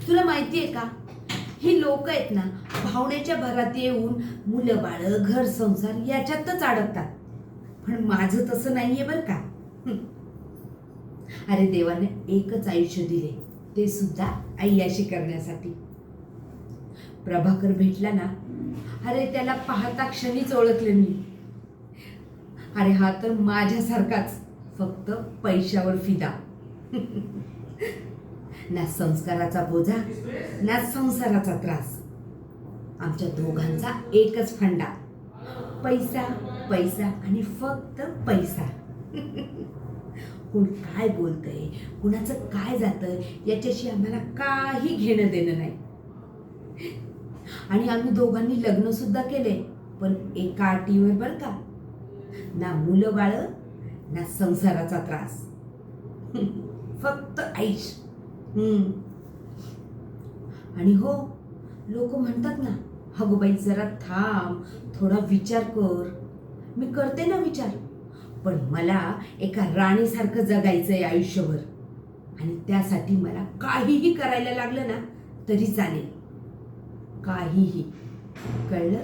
तुला माहितीये का, ही लोक आहेत ना, भावनेच्या भरात येऊन मुलं बाळ घर संसार याच्यातच अडकतात. पण माझं तसं नाहीये बरं का. अरे देवाने एकच आयुष्य दिले, ते सुद्धा अय्याशी करण्यासाठी. प्रभाकर भेटला ना, अरे त्याला पाहता क्षणीच ओळखले मी. अरे हा तर माझ्यासारखाच, फक्त पैशावर फिदा. ना संस्काराचा बोजा, ना संसाराचा त्रास. आमच्या दोघांचा एकच फंडा, पैसा पैसा आणि फक्त पैसा. कोण काय बोलतंय, कुणाचं काय जातंय याच्याशी आम्हाला काही घेणं देणं नाही. आणि आम्ही दोघांनी लग्न सुद्धा केले, पण एका अटीवर बरं का, ना मुलं बाळ, ना संसाराचा त्रास. फक्त ऐश. आणि हो, लोक म्हणतात ना, अगो बाई जरा थांब, थोडा विचार कर. मी करते ना विचार, पण मला एका राणीसारखं जगायचंय आयुष्यभर. आणि त्यासाठी मला काहीही करायला लागलं ना तरी चालेल, काहीही. कळलं?